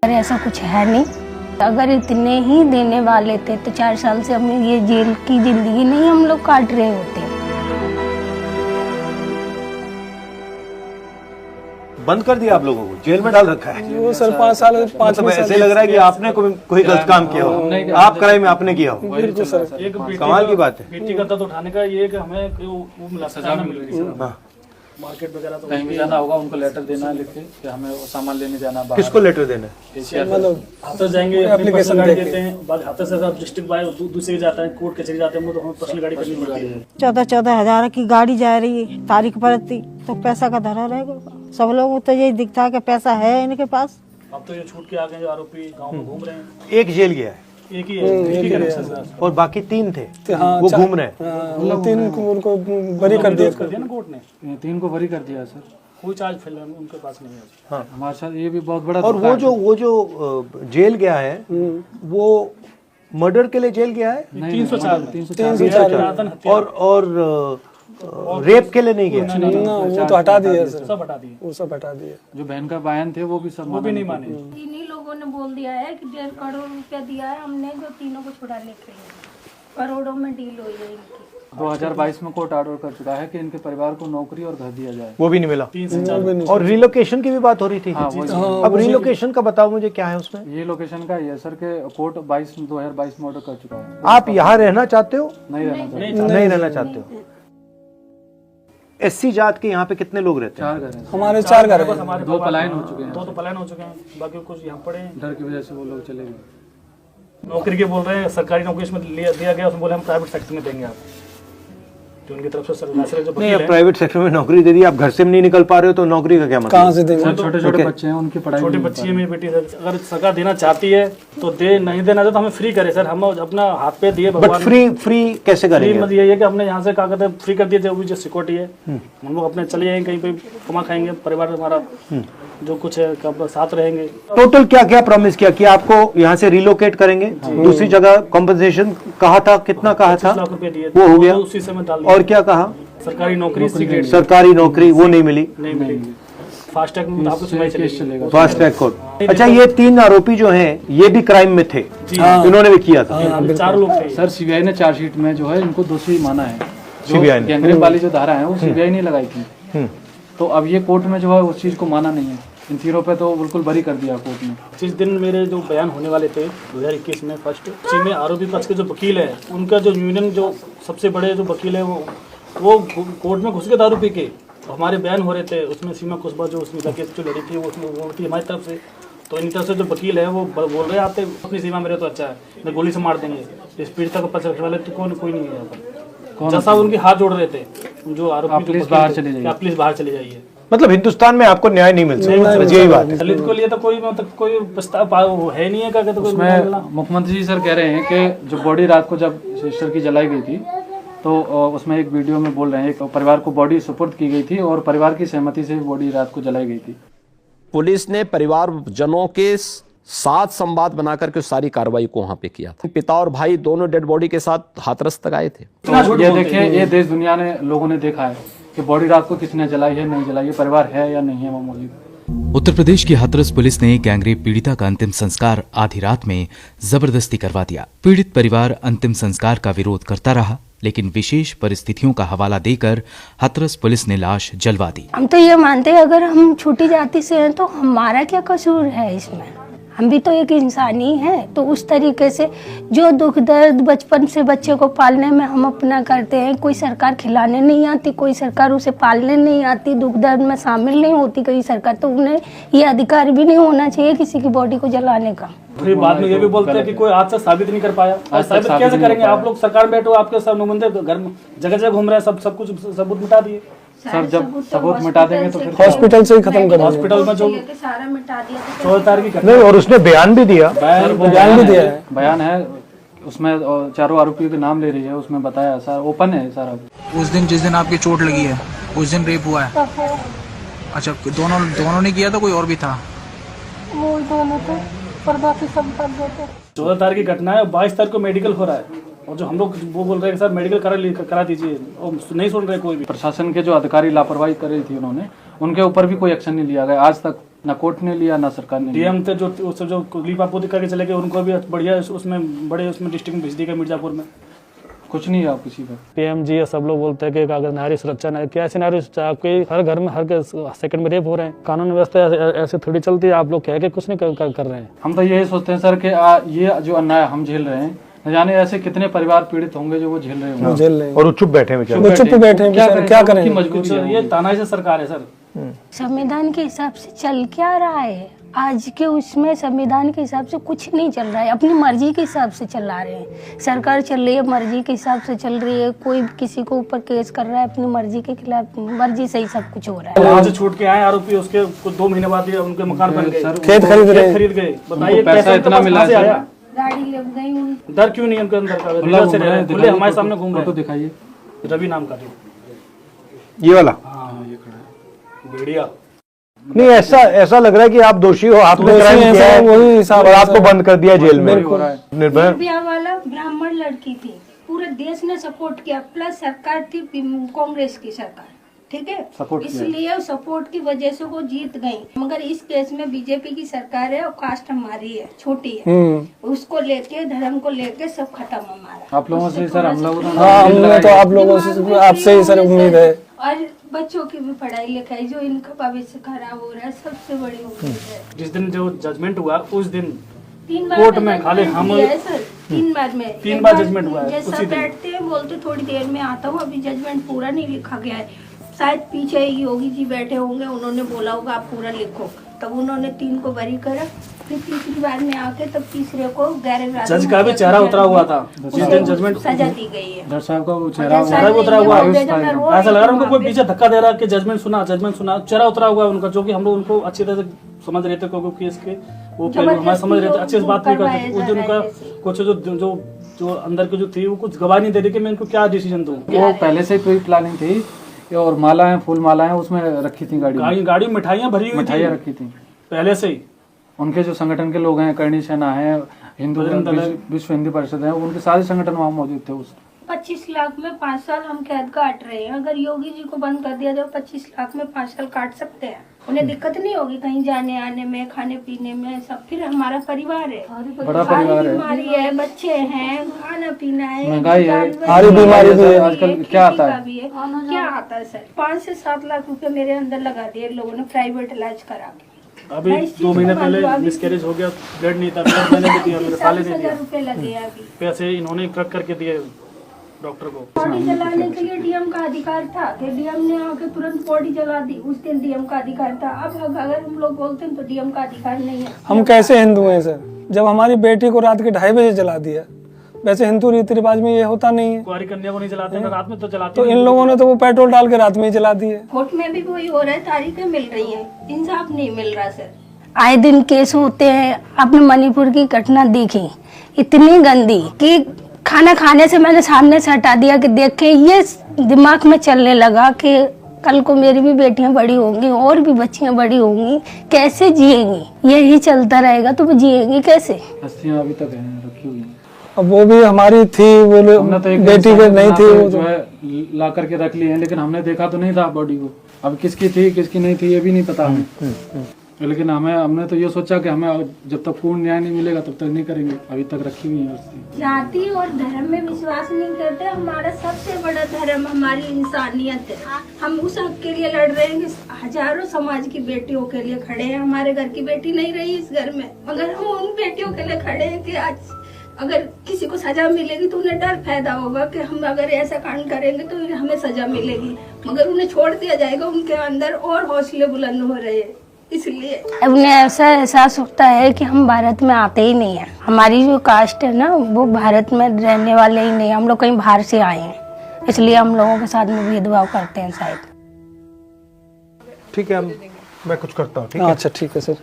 अरे ऐसा कुछ है नहीं। अगर इतने ही देने वाले थे तो 4 साल से हम ये जेल की जिंदगी नहीं हम लोग काट रहे होते। बंद कर दिया आप लोगों को, जेल में डाल रखा है। वो सर 5 साल मतलब ऐसे लग रहा है कि आपने कोई गलत काम किया हो, आप क्राइम आपने किया हो। बिल्कुल सर। कमाल की बात है। बेटी का दर्द उठाने का ये कि हमें वो मिला, सजा मिल रही है। मार्केट वगैरह तो कहीं भी जाना होगा उनको लेटर देना है लिख के कि हमें वो सामान लेने जाना है। किसको लेटर देना है? मतलब हाथों जाएंगे, एप्लीकेशन देते हैं, बाद हाथों से सब डिस्ट्रिक्ट बाय दूसरे जाता है, कोर्ट कचहरी जाते हैं, तो हमें पर्सनल गाड़ी करनी पड़ती है। 14-14 हजार की गाड़ी जा रही है, तारीख पड़ती तो पैसा का धरा रहेगा। सब लोगों को तो यही दिखता है कि पैसा है इनके पास। अब तो ये छूट के आ गए जो आरोपी गाँव में घूम रहे हैं। एक जेल गया है, एक ही है और बाकी 3 थे हाँ, वो घूम रहे हैं। वो 3 को उनको बरी कर दिया ना कोर्ट ने। 3 को बरी कर दिया सर। कोई चार्ज फिलहाल उनके पास नहीं है। हाँ, हमारे साथ ये भी बहुत बड़ा। और वो जो जेल गया है वो मर्डर के लिए जेल गया है। 304 और रेप के लिए नहीं गया। ना, वो तो हटा दिया सर, सब हटा दिए। वो सब हटा दिया। जो बहन का बयान थे वो भी सब वो भी नहीं माने। इन्हीं लोगों ने बोल दिया है कि 1.5 करोड़ रुपया दिया है हमने, जो तीनों को छुड़ाने के लिए करोड़ों में डील हुई है इनकी। 2022 में कोर्ट ऑर्डर कर चुका है कि इनके परिवार को नौकरी और घर दिया जाए। वो भी नहीं मिला। 3 से 4 और रिलोकेशन की भी बात हो रही थी। हाँ, अब रिलोकेशन का बताओ मुझे, क्या है उसमें? ये लोकेशन का ये सर के कोर्ट 2022 में ऑर्डर कर चुका है। आप यहाँ रहना चाहते हो? नहीं रहना चाहिए। नहीं रहना चाहते हो। SC जात के यहाँ पे कितने लोग रहते हैं? 4 घर हैं। हमारे 4 घर हैं। हमारे 2 पलायन हो चुके हैं। 2 तो पलायन हो चुके हैं, बाकी कुछ यहाँ पड़े हैं। डर की वजह से वो लोग चले गए। नौकरी के बोल रहे हैं, सरकारी नौकरी इसमें दिया गया, उसमें बोले हम प्राइवेट सेक्टर में देंगे आप, जो उनकी तरफ से सरकार जो नहीं, अब प्राइवेट सेक्टर में नौकरी दे दी, आप घर से नहीं निकल पा रहे हो तो नौकरी का क्या मतलब? कहाँ से देंगे? छोटे छोटे बच्चे हैं, उनकी पढ़ाई छोटी बच्ची है मेरी बेटी। अगर सरकार देना चाहती है तो दे, नहीं देना तो हमें फ्री करे सर। हम अपना हाथ पे दिए बट भगवान। फ्री कैसे फ्री करेंगे? मतलब ये है कि हमने यहाँ से क्या कहते हैं फ्री कर दिए, जो भी जो सिक्योरिटी है हम लोग अपने चले जाएंगे, कहीं पे कमा खाएंगे, परिवार हमारा जो कुछ है कब साथ रहेंगे। टोटल क्या क्या प्रॉमिस किया कि आपको यहाँ से रिलोकेट करेंगे, दूसरी जगह कॉम्पनसेशन कहा था, कितना कहा था? 25 लाख रुपए दिए, वो हो गया। उसी समय डाल दिया। और क्या कहा? सरकारी नौकरी सिगरेट सरकारी नौकरी वो नहीं मिली। नहीं मिलेगी। फास्ट टैग में आपको सुनाई चलेगा। Fast track court. अच्छा, ये 3 आरोपी जो हैं ये भी क्राइम में थे, इन्होंने भी किया था। 4 लोग थे सर। सीबीआई ने चार्जशीट में जो है इनको दोषी माना है। सीबीआई ने गैंगरेप वाली जो धारा है वो सीबीआई ने लगाई थी, तो अब ये कोर्ट में जो है उस चीज को माना नहीं है। इन तीनों पे तो बिल्कुल बरी कर दिया कोर्ट ने। जिस दिन मेरे जो बयान होने वाले थे 2021 में फर्स्ट, उसी में आरोपी पक्ष के जो वकील है उनका जो यूनियन जो सबसे बड़े जो वकील है वो कोर्ट में घुस के दारू पी के हमारे बयान हो रहे थे। उसमें सीमा कुशबा जो उसमें केस जो लड़ी थी वो थी हमारी तरफ से। तो इन तरफ से जो वकील है वो बोल रहे आते अपनी सीमा मेरे तो अच्छा है, नहीं गोली से मार देंगे। इस पीड़िता को पक्ष रखने वाले तो कोई नहीं है यहाँ पर। जैसा उनके हाथ जोड़ रहे थे जो आरोपी, प्लीज बाहर चले जाइए, आप प्लीज बाहर चले जाइए। मतलब हिंदुस्तान में आपको न्याय नहीं मिल सकता, यही बात है। दलित को लिए तो कोई मतलब कोई प्रस्ताव है नहीं है क्या? तो उसमें मुख्यमंत्री जी सर कह रहे हैं कि जो बॉडी रात को जब सिस्टर की जलाई गई थी तो उसमें एक वीडियो में बोल रहे हैं एक परिवार को बॉडी सुपुर्द की गई थी और परिवार की सहमति से बॉडी रात को जलाई गई थी। पुलिस ने परिवारजनों के साथ संवाद बनाकर के सारी कार्रवाई को वहां पे किया था। पिता और भाई दोनों डेड बॉडी के साथ हाथरस तक आए थे। तो ये देखिए, ये देश दुनिया ने लोगों ने देखा है कि बॉडी रात को किसने जलाई है, नहीं जलाई है, परिवार है या नहीं है वो मौजूद। उत्तर प्रदेश की हाथरस पुलिस ने गैंगरेप पीड़िता का अंतिम संस्कार आधी रात में जबरदस्ती करवा दिया। पीड़ित परिवार अंतिम संस्कार का विरोध करता रहा, लेकिन विशेष परिस्थितियों का हवाला देकर हाथरस पुलिस ने लाश जलवा दी। हम तो ये मानते हैं अगर हम छोटी जाति से हैं तो हमारा क्या कसूर है इसमें? हम भी तो एक इंसान ही हैं। तो उस तरीके से जो दुख दर्द बचपन से बच्चे को पालने में हम अपना करते हैं, कोई सरकार खिलाने नहीं आती, कोई सरकार उसे पालने नहीं आती, दुख दर्द में शामिल नहीं होती कोई सरकार, तो उन्हें ये अधिकार भी नहीं होना चाहिए किसी की बॉडी को जलाने का। फिर बाद में ये भी बोलते हैं कि कोई आज तक साबित नहीं कर पाया। साबित कैसे करेंगे? आप लोग सरकार में बैठो, आपके सब नुमाइंदे घर में जगह जगह घूम रहे हैं, सब कुछ सबूत मिटा दिए। सर जब सबूत मिटा देंगे तो फिर हॉस्पिटल से ही खत्म कर। हॉस्पिटल में जो सारा मिटा दिया 14 तारीख की नहीं, और उसने बयान भी दिया। बयान भी दिया है। बयान है उसमें, चारों आरोपियों के नाम ले रही है, उसमें बताया सर, ओपन है सारा। उस दिन जिस दिन आपकी चोट लगी है उस दिन रेप हुआ है? अच्छा, दोनों ने किया था, कोई और भी था? वो दोनों तो पर बाकी सब कर देते। 14 तारीख की घटना है, 22 तारीख को मेडिकल हो रहा है और जो हम लोग वो बोल रहे हैं सर मेडिकल करा दीजिए, और नहीं सुन रहे कोई भी। प्रशासन के जो अधिकारी लापरवाही कर रही थी उन्होंने, उनके ऊपर भी कोई एक्शन नहीं लिया गया आज तक, ना कोर्ट ने लिया ना सरकार ने लिया। डीएम थे जो उससे जो कुलदीप आपको दिखा के चले गए, उनको भी बढ़िया उसमें बड़े उसमें डिस्ट्रिक्ट में भेज दिया गया मिर्जापुर में, कुछ नहीं है किसी का। पीएमजी या सब लोग बोलते हैं कि अगर नारी सुरक्षा नहीं, क्या ऐसी नारी सुरक्षा? आपके हर घर में हर सेकंड में रेप हो रहे हैं। कानून व्यवस्था ऐसे थोड़ी चलती है। आप लोग कह के कुछ नहीं कर रहे हैं। हम तो यही सोचते हैं सर कि ये जो अन्याय हम झेल रहे हैं, न जाने ऐसे कितने परिवार पीड़ित होंगे जो वो झेल रहे होंगे। झेल रहे हैं और वो चुप बैठे हैं, वो चुप बैठे हैं, क्या करें? मजबूरी है। ये तानाशाही से सरकार है सर। संविधान के हिसाब से चल क्या रहा है आज के उसमें? संविधान के हिसाब से कुछ नहीं चल रहा है, अपनी मर्जी के हिसाब से चला रहे हैं। सरकार चल रही है, मर्जी के हिसाब से चल रही है। कोई किसी को ऊपर केस कर रहा है अपनी मर्जी के खिलाफ, मर्जी से ही सब कुछ हो रहा है। वहाँ से छूट के आए आरोपी, उसके कुछ 2 महीने बाद उनके मकान बन गए, खेत खरीद गए। बताइए पैसा इतना मिला से आया, गाड़ी लग गई, डर क्यों नहीं उनके अंदर का? रियल से रह रहे, हमारे सामने घूम रहे। तो दिखाइए, रवि नाम का ये वाला। हाँ ये खड़ा है भेड़िया। नहीं, ऐसा लग रहा है कि आप दोषी हो, आपने क्राइम किया है वही हिसाब और आपको बंद कर दिया जेल में। निर्भया निर्भया वाला ब्राह्मण लड़की थी, पूरे देश ने सपोर्ट किया, प्लस सरकार थी कांग्रेस की सरकार, ठीक है, इसलिए सपोर्ट की वजह से वो जीत गई। मगर इस केस में बीजेपी की सरकार है और कास्ट हमारी है, छोटी है, उसको लेके धर्म को लेके सब खत्म हमारा। आप लोगों से सर हम लोग हमने तो आप लोगों से, आपसे ही सर उम्मीद है। और बच्चों की भी पढ़ाई लिखाई, जो इनका भविष्य खराब हो रहा है, सबसे बड़ी उम्मीद है। जिस दिन जो जजमेंट हुआ उस दिन 3 बार कोर्ट में खाली हम 3 बार में 3 बार जजमेंट हुआ है जैसा उसी दिन। बैठते हैं बोलते थोड़ी देर में आता हूँ, अभी जजमेंट पूरा नहीं लिखा गया है। शायद पीछे योगी जी बैठे होंगे, उन्होंने बोला होगा आप पूरा लिखो, तब उन्होंने 3 को बरी करा, फिर तीसरी बार में आके तब तीसरे को गैर जज का भी चेहरा उतरा हुआ था जिस दिन जजमेंट सजा दी गई है। डॉक्टर साहब का वो चेहरा उतरा हुआ, ऐसा लग रहा है उनको कोई पीछे धक्का दे रहा है कि जजमेंट सुना, चेहरा उतरा हुआ उनका, जो कि हम लोग उनको अच्छी तरह से समझ रहे थे, क्योंकि इसके वो पहले हमारे समझ रहे थे, अच्छे से बात नहीं करते। उस दिन उनका कुछ जो अंदर की जो थी वो कुछ गवाही नहीं दे रही कि मैं इनको क्या डिसीजन दूं। वो पहले से कोई प्लानिंग थी और मालाएं, फूल मालाएं उसमें रखी थी, गाड़ी में मिठाइयाँ भरी हुई, मिठाइयाँ रखी थी पहले से ही। उनके जो संगठन के लोग हैं, करणी सेना है, हिंदू विश्व हिंदी परिषद है, उनके सारे संगठन वहाँ मौजूद थे। उस 25 लाख में 5 साल हम कैद काट रहे हैं। अगर योगी जी को बंद कर दिया जाए 25 लाख में 5 साल काट सकते हैं, उन्हें दिक्कत नहीं होगी कहीं जाने आने में, खाने पीने में, सब। फिर हमारा परिवार है, बड़ा परिवार है, बीमारी है, बच्चे हैं, खाना पीना है, महंगाई है, सारी बीमारी है। आजकल क्या आता है, क्या आता है सर? 5 से 7 लाख रुपए मेरे अंदर लगा दिए लोगों ने प्राइवेट इलाज करा के। अभी 2 महीने पहले मिसकैरेज हो गया, ब्लड नहीं था, मैंने भी दिया, मेरे साले ने दिया रुपए लगे अभी। पैसे इन्होंने ट्रक करके दिए डॉक्टर को। बॉडी जलाने के लिए डीएम का अधिकार था कि डीएम ने आके तुरंत बॉडी जला दी, उस दिन डीएम का अधिकार था। अब अगर हम लोग बोलते हैं तो डीएम का अधिकार नहीं है। हम कैसे हिंदू हैं सर, जब हमारी बेटी को रात के 2:30 बजे जला दिया? वैसे हिंदू रीति रिवाज में ये होता नहीं है। कुंवारी कन्या को नहीं जलाते, रात में तो जलाते। तो इन लोगों ने तो वो पेट्रोल डाल के रात में ही जला दिए। कोर्ट में भी वही हो रहा है, तारीखें मिल रही है, इंसाफ नहीं मिल रहा सर। आए दिन केस होते हैं। आपने मणिपुर की घटना देखी, इतनी गंदी कि खाना खाने से मैंने सामने से हटा दिया कि देख के ये दिमाग में चलने लगा कि कल को मेरी भी बेटियां बड़ी होंगी और भी बच्चियां बड़ी होंगी, कैसे जिएंगी? यही चलता रहेगा तो वो जिएंगी कैसे? अस्थियां अभी तक हैं रखी हुई हैं। अब वो भी हमारी थी, वो तो बेटी के नहीं थी, वो जो है ला करके रख ली है, लेकिन हमने देखा तो नहीं था बॉडी को। अब किसकी थी किसकी नहीं थी ये भी नहीं पता हमें। लेकिन हमने तो ये सोचा कि हमें जब तक पूर्ण न्याय नहीं मिलेगा तब तक नहीं करेंगे। अभी तक रखी हुई है। जाति और धर्म में विश्वास नहीं करते। हमारा सबसे बड़ा धर्म हमारी इंसानियत है। हम उस हक के लिए लड़ रहे हैं कि हजारों समाज की बेटियों के लिए खड़े हैं। हमारे घर की बेटी नहीं रही इस घर में, मगर हम उन बेटियों के लिए खड़े हैं कि आज अगर किसी को सजा मिलेगी तो उन्हें डर पैदा होगा कि हम अगर ऐसा कांड करेंगे तो हमें सजा मिलेगी, मगर उन्हें छोड़ दिया जाएगा। उनके अंदर और हौसले बुलंद हो रहे हैं, इसलिए उन्हें ऐसा एहसास होता है कि हम भारत में आते ही नहीं है। हमारी जो कास्ट है ना वो भारत में रहने वाले ही नहीं, हम लोग कहीं बाहर से आए हैं, इसलिए हम लोगों के साथ में भेदभाव करते हैं शायद। ठीक है, मैं कुछ करता हूँ। ठीक है, अच्छा ठीक है सर।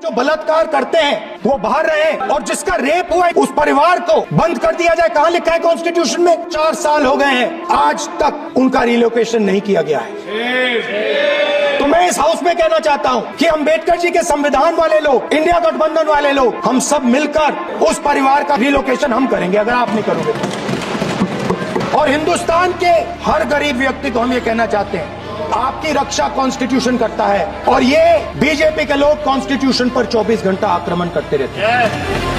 जो बलात्कार करते हैं वो बाहर रहे, और जिसका रेप हुआ है उस परिवार को बंद कर दिया जाए। कहां लिखा है कॉन्स्टिट्यूशन में? 4 साल हो गए हैं, आज तक उनका रिलोकेशन नहीं किया गया है। तो मैं इस हाउस में कहना चाहता हूं कि अंबेडकर जी के संविधान वाले लोग, इंडिया गठबंधन वाले लोग, हम सब मिलकर उस परिवार का रिलोकेशन हम करेंगे अगर आप नहीं करोगे तो। और हिंदुस्तान के हर गरीब व्यक्ति को हम ये कहना चाहते हैं, आपकी रक्षा कॉन्स्टिट्यूशन करता है और ये बीजेपी के लोग कॉन्स्टिट्यूशन पर 24 घंटा आक्रमण करते रहते हैं।